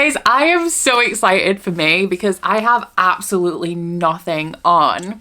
Guys, I am so excited for May because I have absolutely nothing on.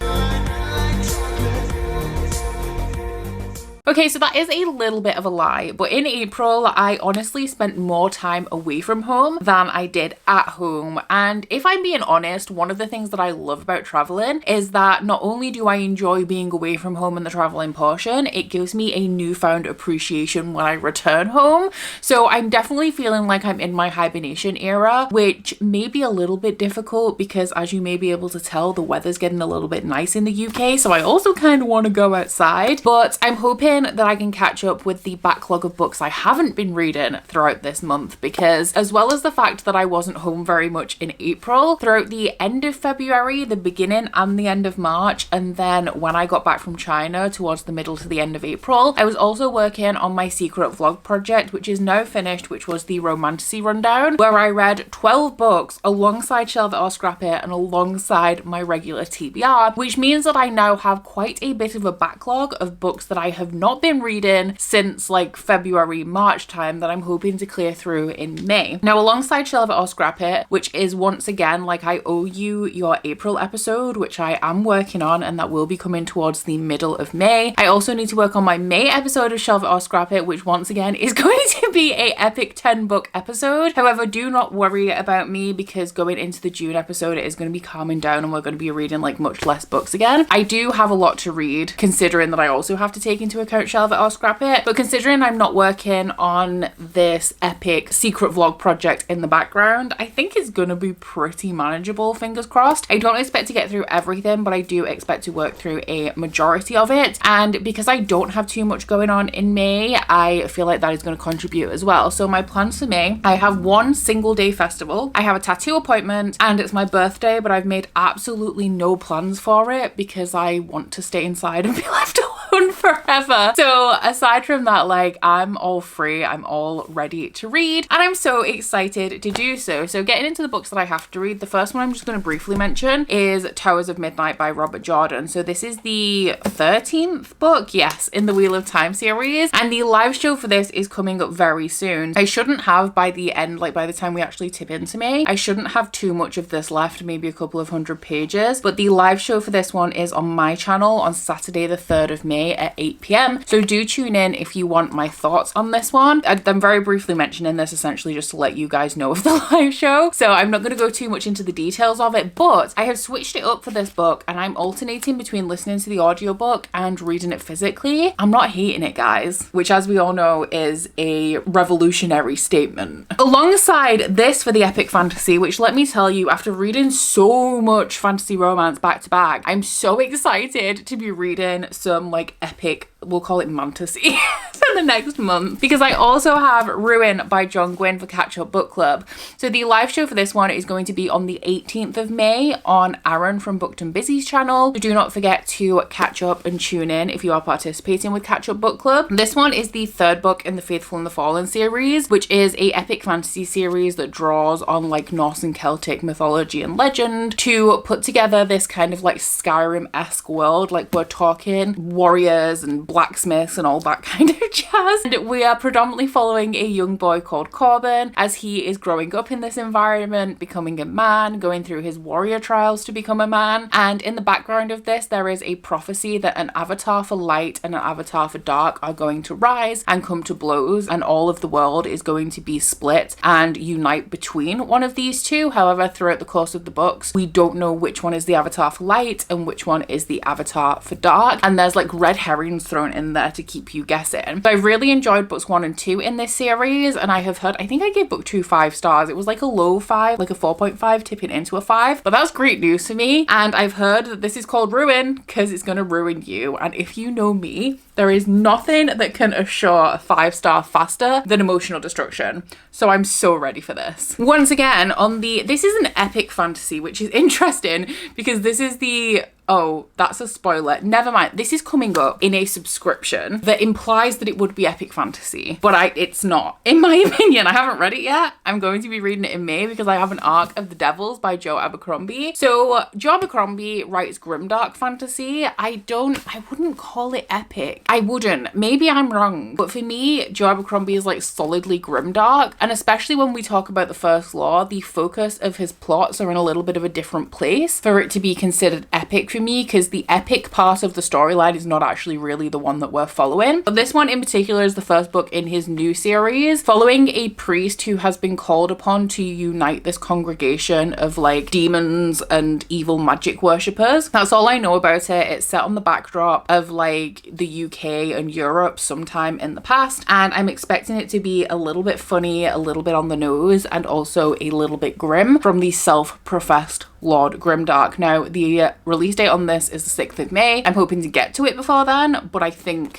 Okay, so that is a little bit of a lie, but in April, I honestly spent more time away from home than I did at home. And if I'm being honest, one of the things that I love about traveling is that not only do I enjoy being away from home in the traveling portion, it gives me a newfound appreciation when I return home. So I'm definitely feeling like I'm in my hibernation era, which may be a little bit difficult because, as you may be able to tell, the weather's getting a little bit nice in the UK. So I also kind of want to go outside, but I'm hoping that I can catch up with the backlog of books I haven't been reading throughout this month, because as well as the fact that I wasn't home very much in April, throughout the end of February, the beginning and the end of March, and then when I got back from China towards the middle to the end of April, I was also working on my secret vlog project, which is now finished, which was the Romantasy Rundown, where I read 12 books alongside Shelve It or Scrap It and alongside my regular TBR, which means that I now have quite a bit of a backlog of books that I have not been reading since like February, March time that I'm hoping to clear through in May. Now, alongside Shelve It or Scrap It, which is once again like I owe you your April episode, which I am working on and that will be coming towards the middle of May. I also need to work on my May episode of Shelve It or Scrap It, which once again is going to be a epic 10 book episode. However, do not worry about me because going into the June episode, it is going to be calming down and we're going to be reading like much less books again. I do have a lot to read, considering that I also have to take into account Shelve It or Scrap It, but considering I'm not working on this epic secret vlog project in the background, I think it's gonna be pretty manageable, fingers crossed. I don't expect to get through everything, but I do expect to work through a majority of it, and because I don't have too much going on in May, I feel like that is going to contribute as well. So my plans for May, I have one single day festival, I have a tattoo appointment, and it's my birthday, but I've made absolutely no plans for it because I want to stay inside and be left alone forever. So aside from that, like, I'm all free, I'm all ready to read, and I'm so excited to do so. So getting into the books that I have to read, the first one I'm just going to briefly mention is Towers of Midnight by Robert Jordan. So this is the 13th book, yes, in the Wheel of Time series, and the live show for this is coming up very soon. I shouldn't have by the end, like by the time we actually tip into May, I shouldn't have too much of this left, maybe a couple of 100 pages, but the live show for this one is on my channel on Saturday the 3rd of May at 8 p.m. So do tune in if you want my thoughts on this one. I'm very briefly mentioning this essentially just to let you guys know of the live show, so I'm not going to go too much into the details of it, but I have switched it up for this book and I'm alternating between listening to the audiobook and reading it physically. I'm not hating it, guys, which as we all know is a revolutionary statement. Alongside this for the epic fantasy, which let me tell you, after reading so much fantasy romance back to back, I'm so excited to be reading some like epic, we'll call it fantasy for the next month, because I also have Ruin by John Gwynne for Catch Up Book Club. So the live show for this one is going to be on the 18th of May on Aaron from Booked and Busy's channel. So do not forget to catch up and tune in if you are participating with Catch Up Book Club. This one is the third book in the Faithful and the Fallen series, which is a epic fantasy series that draws on like Norse and Celtic mythology and legend to put together this kind of like Skyrim-esque world. Like, we're talking warriors and blacksmiths and all that kind of jazz. And we are predominantly following a young boy called Corbin as he is growing up in this environment, becoming a man, going through his warrior trials to become a man. And in the background of this, there is a prophecy that an avatar for light and an avatar for dark are going to rise and come to blows, and all of the world is going to be split and unite between one of these two. However, throughout the course of the books, we don't know which one is the avatar for light and which one is the avatar for dark, and there's like red herrings thrown in there to keep you guessing. So I really enjoyed books 1 and 2 in this series, and I have heard, I think I gave book 2 5 stars. It was like a low 5, like a 4.5 tipping into a 5, but that's great news for me. And I've heard that this is called Ruin because it's going to ruin you, and if you know me, there is nothing that can assure a 5-star faster than emotional destruction. So I'm so ready for this. Once again, this is an epic fantasy, which is interesting because this is the Oh, that's a spoiler. Never mind. This is coming up in a subscription that implies that it would be epic fantasy, but it's not. In my opinion, I haven't read it yet. I'm going to be reading it in May because I have an Arc of the Devils by Joe Abercrombie. So Joe Abercrombie writes grimdark fantasy. I wouldn't call it epic. I wouldn't. Maybe I'm wrong. But for me, Joe Abercrombie is like solidly grimdark. And especially when we talk about the First Law, the focus of his plots are in a little bit of a different place for it to be considered epic for me, because the epic part of the storyline is not actually really the one that we're following. But this one in particular is the first book in his new series, following a priest who has been called upon to unite this congregation of like demons and evil magic worshippers. That's all I know about it. It's set on the backdrop of like the UK and Europe sometime in the past, and I'm expecting it to be a little bit funny, a little bit on the nose, and also a little bit grim from the self-professed Lord Grimdark. Now, the release date on this is the 6th of May. I'm hoping to get to it before then, but I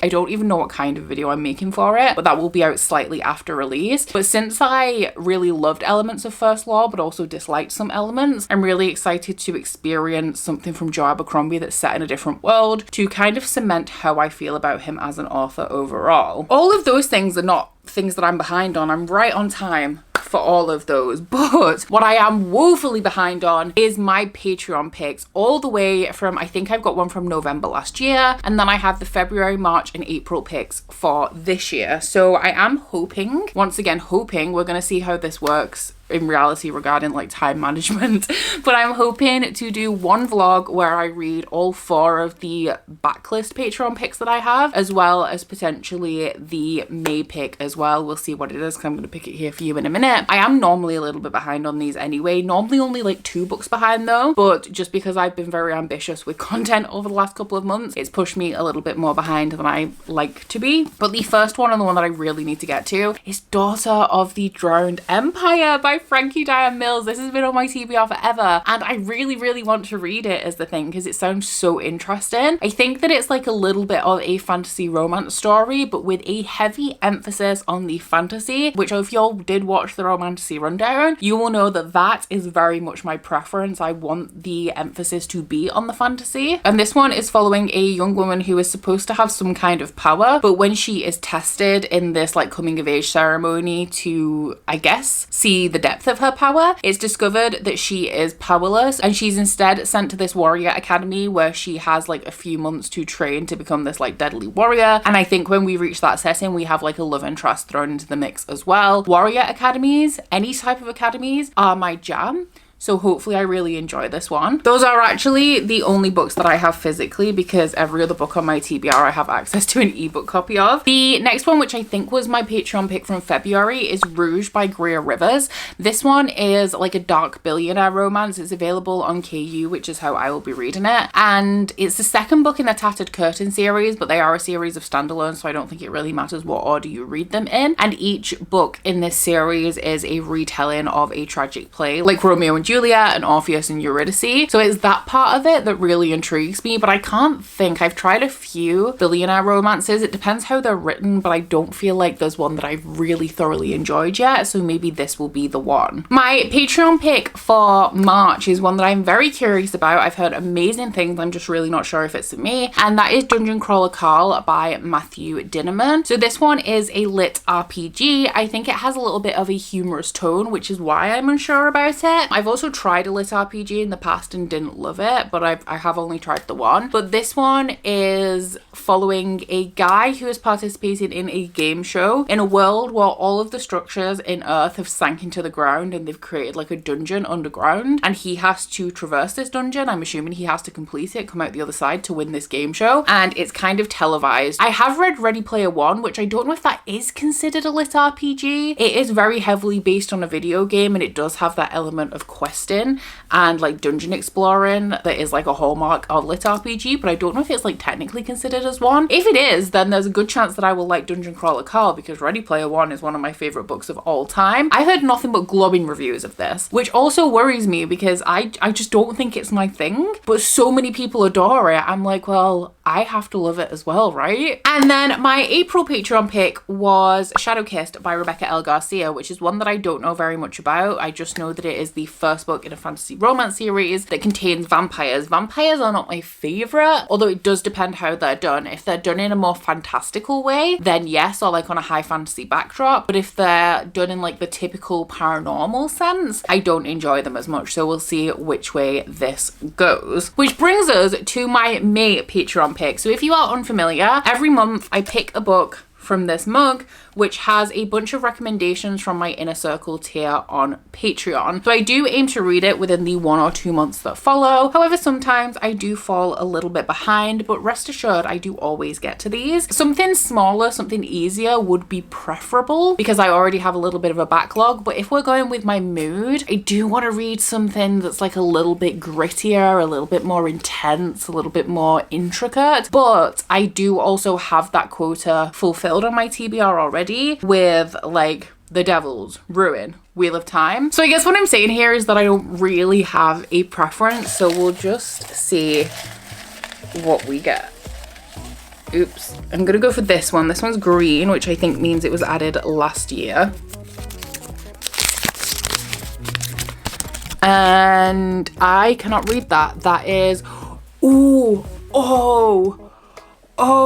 don't even know what kind of video I'm making for it, but that will be out slightly after release. But since I really loved elements of First Law, but also disliked some elements, I'm really excited to experience something from Joe Abercrombie that's set in a different world to kind of cement how I feel about him as an author overall. All of those things are not things that I'm behind on. I'm right on time for all of those, but what I am woefully behind on is my Patreon picks, all the way from, I think I've got one from November last year, and then I have the February, March and April picks for this year. So I am hoping, once again hoping, we're gonna see how this works in reality regarding like time management, but I'm hoping to do one vlog where I read all 4 of the backlist Patreon picks that I have, as well as potentially the May pick as well. We'll see what it is, because I'm going to pick it here for you in a minute. I am normally a little bit behind on these anyway, normally only like 2 books behind though, but just because I've been very ambitious with content over the last couple of months, it's pushed me a little bit more behind than I like to be. But the first one, and the one that I really need to get to, is Daughter of the Drowned Empire by Frankie Diane Mills. This has been on my TBR forever, and I really, really want to read it as the thing, because it sounds so interesting. I think that it's like a little bit of a fantasy romance story, but with a heavy emphasis on the fantasy, which if y'all did watch the Romantasy Rundown, you will know that that is very much my preference. I want the emphasis to be on the fantasy. And this one is following a young woman who is supposed to have some kind of power, but when she is tested in this like coming of age ceremony to, I guess, see the depth of her power, it's discovered that she is powerless, and she's instead sent to this warrior academy where she has like a few months to train to become this like deadly warrior. And I think when we reach that setting, we have like a love interest thrown into the mix as well. Warrior academies, any type of academies, are my jam. So hopefully I really enjoy this one. Those are actually the only books that I have physically, because every other book on my TBR I have access to an ebook copy of. The next one, which I think was my Patreon pick from February, is Rouge by Greer Rivers. This one is like a dark billionaire romance. It's available on KU, which is how I will be reading it. And it's the second book in the Tattered Curtain series, but they are a series of standalones, so I don't think it really matters what order you read them in. And each book in this series is a retelling of a tragic play, like Romeo and Juliet and Orpheus and Eurydice. So it's that part of it that really intrigues me, but I can't think. I've tried a few billionaire romances. It depends how they're written, but I don't feel like there's one that I've really thoroughly enjoyed yet, so maybe this will be the one. My Patreon pick for March is one that I'm very curious about. I've heard amazing things. I'm just really not sure if it's for me, and that is Dungeon Crawler Carl by Matthew Dinnerman. So this one is a lit RPG. I think it has a little bit of a humorous tone, which is why I'm unsure about it. I've also tried a lit RPG in the past and didn't love it, but I have only tried the one. But this one is following a guy who is participating in a game show in a world where all of the structures in Earth have sank into the ground, and they've created like a dungeon underground, and he has to traverse this dungeon. I'm assuming he has to complete it, come out the other side to win this game show, and it's kind of televised. I have read Ready Player One, which I don't know if that is considered a lit RPG. It is very heavily based on a video game, and it does have that element of questing and like dungeon exploring that is like a hallmark of lit RPG, but I don't know if it's like technically considered as one. If it is, then there's a good chance that I will like Dungeon Crawler Carl, because Ready Player One is one of my favorite books of all time. I heard nothing but glowing reviews of this, which also worries me because I just don't think it's my thing, but so many people adore it. I'm like, well, I have to love it as well, right? And then my April Patreon pick was Shadow Kissed by Rebecca L. Garcia, which is one that I don't know very much about. I just know that it is the first first book in a fantasy romance series that contains vampires. Vampires are not my favorite, although it does depend how they're done. If they're done in a more fantastical way, then yes, or like on a high fantasy backdrop. But if they're done in like the typical paranormal sense, I don't enjoy them as much. So we'll see which way this goes. Which brings us to my May Patreon pick. So if you are unfamiliar, every month I pick a book from this mug, which has a bunch of recommendations from my inner circle tier on Patreon. So I do aim to read it within the 1 or 2 months that follow. However, sometimes I do fall a little bit behind, but rest assured I do always get to these. Something smaller, something easier would be preferable because I already have a little bit of a backlog. But if we're going with my mood, I do want to read something that's like a little bit grittier, a little bit more intense, a little bit more intricate. But I do also have that quota fulfilled on my TBR already with like The Devil's, Ruin, Wheel of Time. So I guess what I'm saying here is that I don't really have a preference. So we'll just see what we get. Oops. I'm gonna go for this one. This one's green, which I think means it was added last year. And I cannot read that. That is, ooh, oh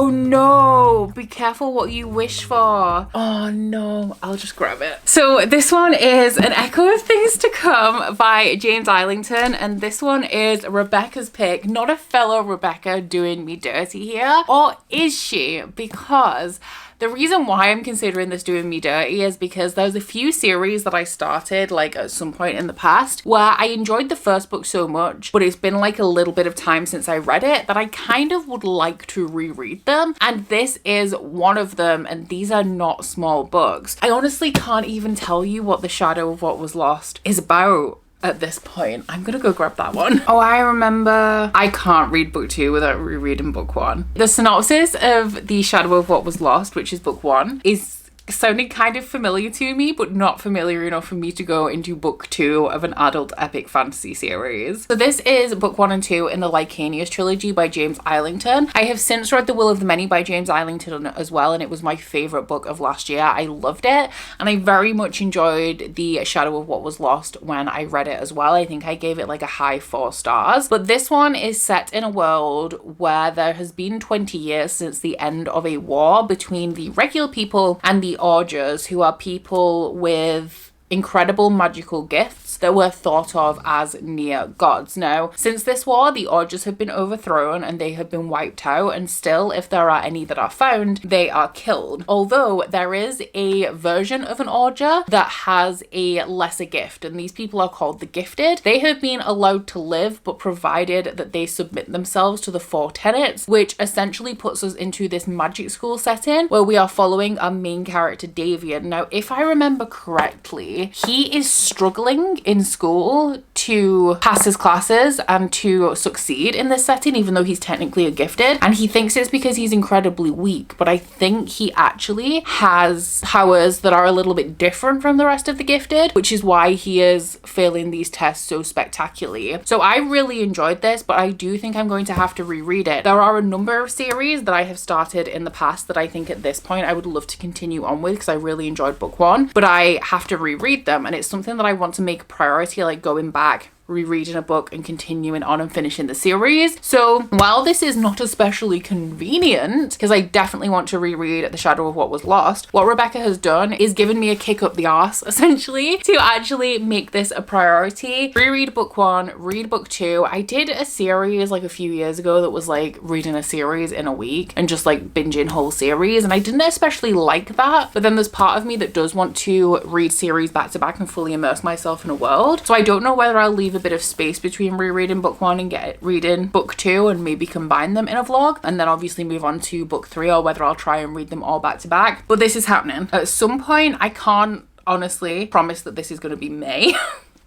no, be careful what you wish for. Oh no, I'll just grab it. So this one is An Echo of Things to Come by James Islington, and this one is Rebecca's pick, not a fellow Rebecca doing me dirty here. Or is she? Because the reason why I'm considering this doing me dirty is because there's a few series that I started like at some point in the past where I enjoyed the first book so much, but it's been like a little bit of time since I read it that I kind of would like to reread them. And this is one of them, and these are not small books. I honestly can't even tell you what The Shadow of What Was Lost is about at this point. I'm gonna go grab that one. Oh, I remember. I can't read book 2 without rereading book 1. The synopsis of The Shadow of What Was Lost, which is book 1, is sounding kind of familiar to me, but not familiar enough for me to go into book 2 of an adult epic fantasy series. So this is book 1 and 2 in the Lycanius trilogy by James Islington. I have since read The Will of the Many by James Islington as well, and it was my favorite book of last year. I loved it, and I very much enjoyed The Shadow of What Was Lost when I read it as well. I think I gave it like a high 4 stars. But this one is set in a world where there has been 20 years since the end of a war between the regular people and the Augurs, who are people with incredible magical gifts that were thought of as near gods. Now, since this war, the Augurs have been overthrown and they have been wiped out, and still, if there are any that are found, they are killed. Although there is a version of an Augur that has a lesser gift, and these people are called the Gifted. They have been allowed to live, but provided that they submit themselves to the 4 tenets, which essentially puts us into this magic school setting where we are following our main character, Davian. Now, if I remember correctly, he is struggling in school to pass his classes and to succeed in this setting, even though he's technically a gifted, and he thinks it's because he's incredibly weak, but I think he actually has powers that are a little bit different from the rest of the gifted, which is why he is failing these tests so spectacularly. So I really enjoyed this, but I do think I'm going to have to reread it. There are a number of series that I have started in the past that I think at this point I would love to continue on with because I really enjoyed book 1, but I have to reread them, and it's something that I want to make a priority, like going back, rereading a book and continuing on and finishing the series. So while this is not especially convenient, because I definitely want to reread The Shadow of What Was Lost, what Rebecca has done is given me a kick up the arse, essentially, to actually make this a priority. Reread book 1, read book 2. I did a series like a few years ago that was like reading a series in a week and just like binging whole series, and I didn't especially like that, but then there's part of me that does want to read series back to back and fully immerse myself in a world. So I don't know whether I'll leave a bit of space between rereading book 1 and reading book 2 and maybe combine them in a vlog and then obviously move on to book 3, or whether I'll try and read them all back to back. But this is happening. At some point, I can't honestly promise that this is going to be May.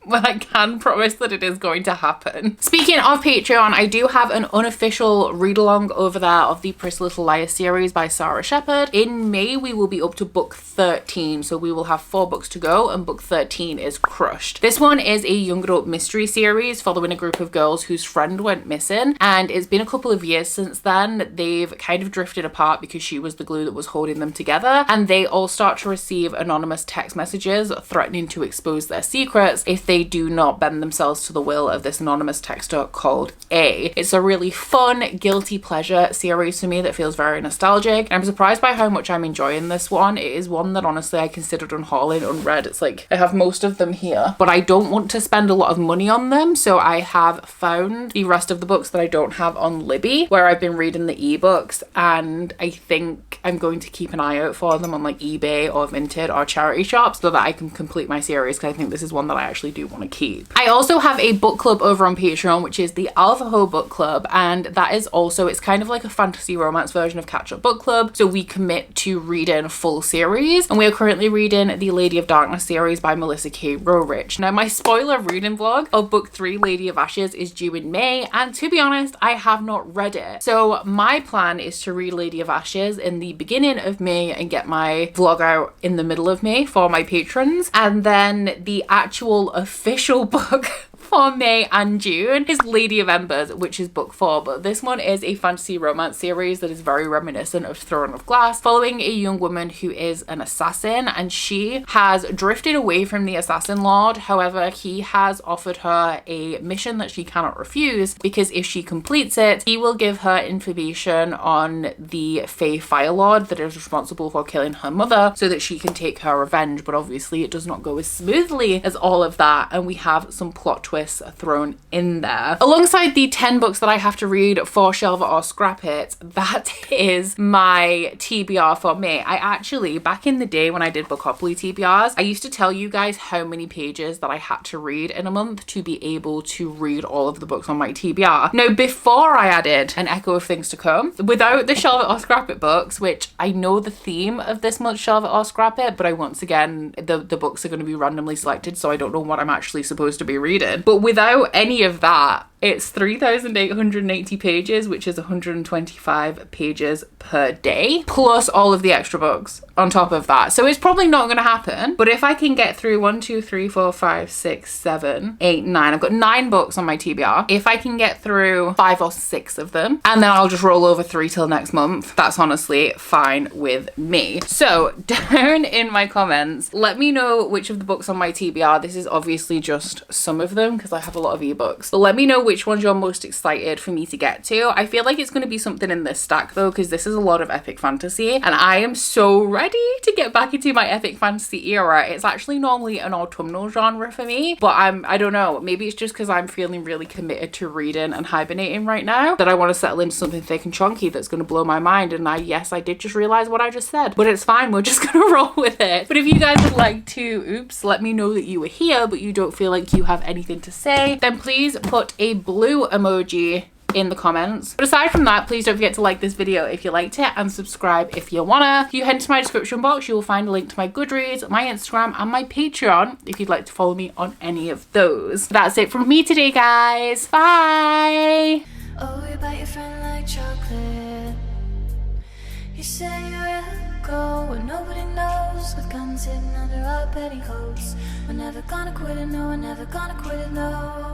But I can promise that it is going to happen. Speaking of Patreon, I do have an unofficial read-along over there of the Pretty Little Liars series by Sarah Shepard. In May, we will be up to book 13, so we will have 4 books to go, and book 13 is Crushed. This one is a young adult mystery series following a group of girls whose friend went missing, and it's been a couple of years since then. They've kind of drifted apart because she was the glue that was holding them together, and they all start to receive anonymous text messages threatening to expose their secrets if they do not bend themselves to the will of this anonymous texter called A. It's a really fun, guilty pleasure series for me that feels very nostalgic. And I'm surprised by how much I'm enjoying this one. It is one that honestly I considered unhauling unread. It's like I have most of them here, but I don't want to spend a lot of money on them, so I have found the rest of the books that I don't have on Libby, where I've been reading the ebooks, and I think I'm going to keep an eye out for them on like eBay or Vinted or charity shops so that I can complete my series, because I think this is one that I actually do want to keep. I also have a book club over on Patreon, which is the Alpha Book Club, and that is also, it's kind of like a fantasy romance version of Catch Up Book Club. So we commit to reading full series, and we are currently reading the Lady of Darkness series by Melissa K. Rorich. Now, my spoiler reading vlog of book 3, Lady of Ashes, is due in May, and to be honest, I have not read it. So my plan is to read Lady of Ashes in the beginning of May and get my vlog out in the middle of May for my patrons, and then the actual official book for May and June is Lady of Embers, which is book 4, but this one is a fantasy romance series that is very reminiscent of Throne of Glass, following a young woman who is an assassin, and she has drifted away from the assassin lord. However, he has offered her a mission that she cannot refuse, because if she completes it, he will give her information on the Fae Fire Lord that is responsible for killing her mother, so that she can take her revenge. But obviously it does not go as smoothly as all of that, and we have some plot twists thrown in there. Alongside the 10 books that I have to read for Shelve It or Scrap It, that is my TBR for May. I actually, back in the day when I did Bookopoly TBRs, I used to tell you guys how many pages that I had to read in a month to be able to read all of the books on my TBR. Now, before I added An Echo of Things to Come, without the Shelve It or Scrap It books, which I know the theme of this month's Shelve It or Scrap It, but once again, the books are going to be randomly selected, so I don't know what I'm actually supposed to be reading. But without any of that, it's 3,880 pages, which is 125 pages per day, plus all of the extra books on top of that. So it's probably not going to happen. But if I can get through 1, 2, 3, 4, 5, 6, 7, 8, 9, I've got 9 books on my TBR. If I can get through 5 or 6 of them, and then I'll just roll over 3 till next month, that's honestly fine with me. So down in my comments, let me know which of the books on my TBR, this is obviously just some of them because I have a lot of ebooks, but let me know which ones you're most excited for me to get to. I feel like it's going to be something in this stack though, because this is a lot of epic fantasy, and I am so ready to get back into my epic fantasy era. It's actually normally an autumnal genre for me, but I don't know, maybe it's just because I'm feeling really committed to reading and hibernating right now that I want to settle into something thick and chunky that's going to blow my mind. And yes, I did just realize what I just said, but it's fine, we're just gonna roll with it. But if you guys would like to let me know that you were here but you don't feel like you have anything to say, then please put a blue emoji in the comments. But aside from that, please don't forget to like this video if you liked it, and subscribe if you wanna. If you head into my description box, you will find a link to my Goodreads, my Instagram, and my Patreon if you'd like to follow me on any of those. That's it from me today, guys. Bye! Oh, you bite your friend like chocolate. You say you will go where nobody knows, with guns hidden under our petticoats. We're never gonna quit it, no, we're never gonna quit it, no.